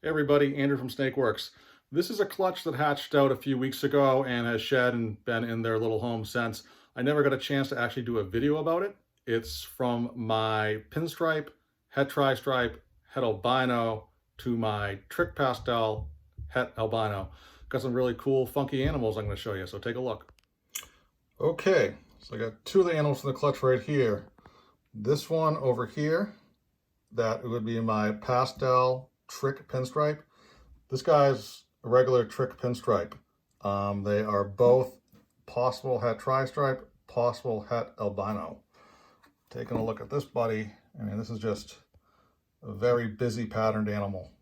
Hey everybody, Andrew from Snakeworks. This is a clutch that hatched out a few weeks ago and has shed and been in their little home since. I never got a chance to actually do a video about it. It's from my pinstripe, het tri-stripe, het albino to my trick pastel, het albino. Got some really cool, funky animals I'm going to show you, so take a look. Okay, so I got two of the animals in the clutch right here. This one over here, that would be my pastel trick pinstripe. This guy's a regular trick pinstripe. They are both possible het tri-stripe, possible het albino. Taking a look at this buddy, I mean, this is just a very busy patterned animal.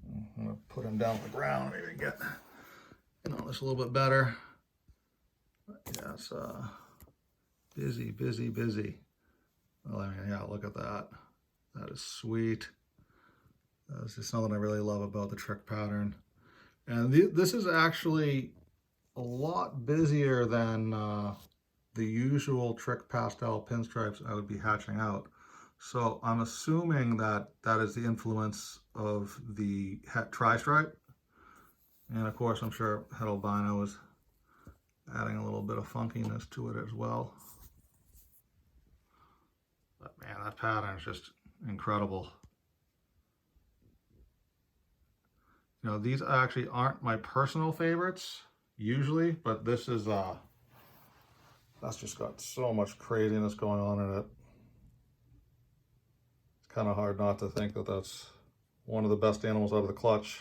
I'm gonna put him down on the ground, maybe get this a little bit better. Yeah, it's busy, busy, busy. Well, I mean, yeah, look at that. That is sweet. That's just something I really love about the trick pattern. And this is actually a lot busier than the usual trick pastel pinstripes I would be hatching out. So I'm assuming that that is the influence of the het tri-stripe. And of course, I'm sure het albino is adding a little bit of funkiness to it as well. But man, that pattern is just incredible. You know, these actually aren't my personal favorites usually, but this is that's just got so much craziness going on in it. It's kind of hard not to think that that's one of the best animals out of the clutch.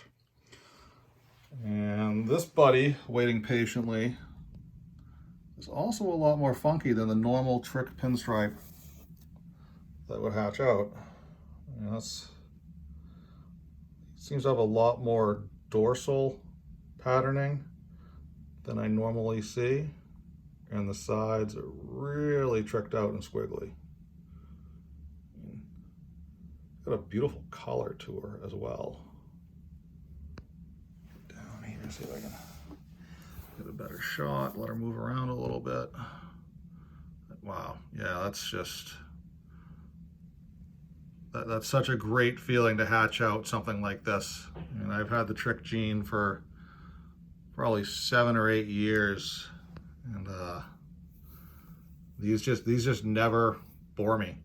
And this buddy, waiting patiently, is also a lot more funky than the normal trick pinstripe that would hatch out. And that's seems to have a lot more dorsal patterning than I normally see, and the sides are really tricked out and squiggly. Got a beautiful color to her as well. Down here, see if I can get a better shot, let her move around a little bit. Wow, yeah, that's just, that's such a great feeling to hatch out something like this. And I've had the trick gene for probably 7 or 8 years, and these just never bore me,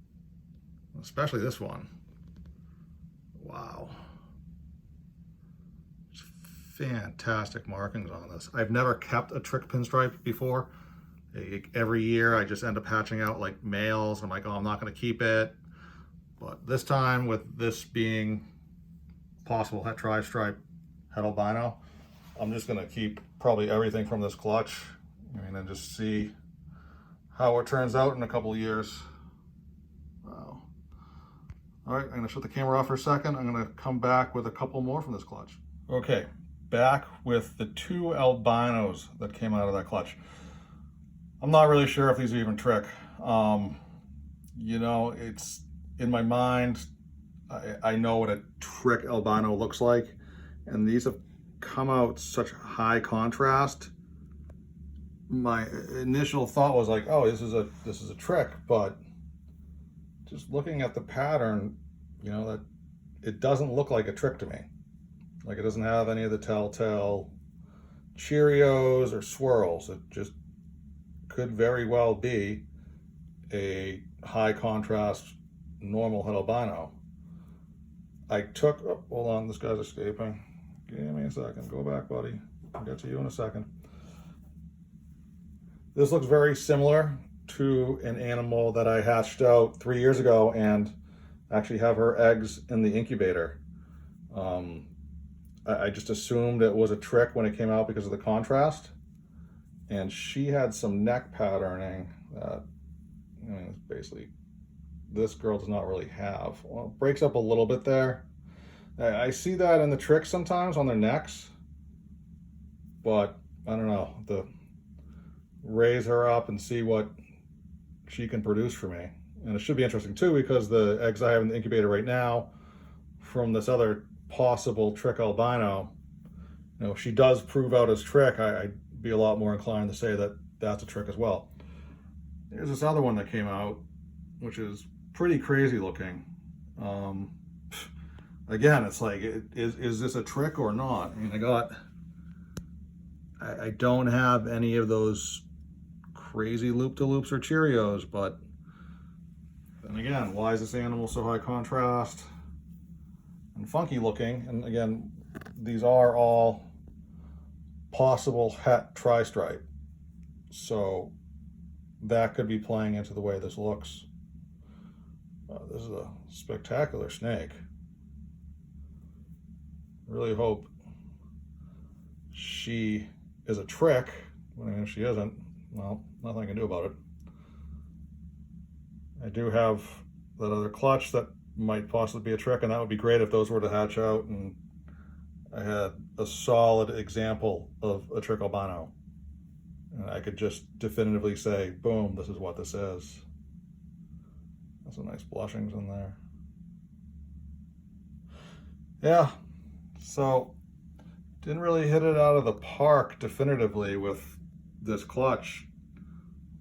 especially this one. Wow, it's fantastic markings on this. I've never kept a trick pinstripe before. Every year I just end up hatching out like males. I'm like, oh, I'm not going to keep it. But this time, with this being possible het tri-stripe, het albino, I'm just gonna keep probably everything from this clutch. I mean, and just see how it turns out in a couple of years. Wow. All right, I'm gonna shut the camera off for a second. I'm gonna come back with a couple more from this clutch. Okay, back with the 2 albinos that came out of that clutch. I'm not really sure if these are even trick. You know, it's, in my mind, I know what a trick albino looks like, and these have come out such high contrast. My initial thought was like, oh, this is a trick, but just looking at the pattern, you know, that it doesn't look like a trick to me. Like, it doesn't have any of the telltale Cheerios or swirls. It just could very well be a high contrast normal het albino. I took, oh, hold on, this guy's escaping. Give me a second, go back, buddy. I'll get to you in a second. This looks very similar to an animal that I hatched out 3 years ago and actually have her eggs in the incubator. I just assumed it was a trick when it came out because of the contrast. And she had some neck patterning that, I mean, it's basically, this girl does not really have. Well, it breaks up a little bit there. I see that in the tricks sometimes on their necks, but I don't know, to raise her up and see what she can produce for me. And it should be interesting too, because the eggs I have in the incubator right now from this other possible trick albino, you know, if she does prove out as trick, I'd be a lot more inclined to say that that's a trick as well. There's this other one that came out, which is pretty crazy looking. again, it's like, is this a trick or not? I mean, I don't have any of those crazy loop-de-loops or Cheerios, but then again, why is this animal so high contrast and funky looking? And again, these are all possible het tri-stripe, so that could be playing into the way this looks. This is a spectacular snake. Really hope she is a trick. I mean, if she isn't, well, nothing I can do about it. I do have that other clutch that might possibly be a trick, and that would be great if those were to hatch out and I had a solid example of a trick albino. And I could just definitively say, boom, this is what this is. That's some nice blushings in there. Yeah, so didn't really hit it out of the park definitively with this clutch.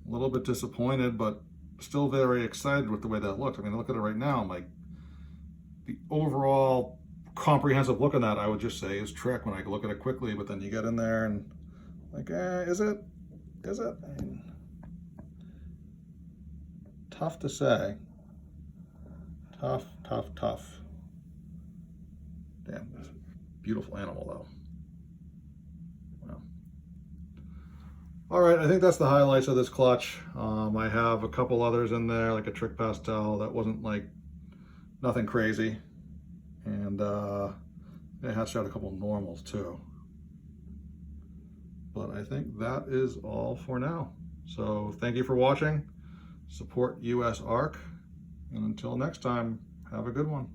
A little bit disappointed, but still very excited with the way that looks. I mean, look at it right now. I'm like, the overall comprehensive look on that, I would just say, is trick when I look at it quickly, but then you get in there and like, is it? Is it? I mean, tough to say. Tough, tough, tough. Damn, beautiful animal though. Wow. All right, I think that's the highlights of this clutch. I have a couple others in there, like a trick pastel that wasn't like nothing crazy, and it hatched out a couple normals too. But I think that is all for now. So thank you for watching. Support US ARC, and until next time, have a good one.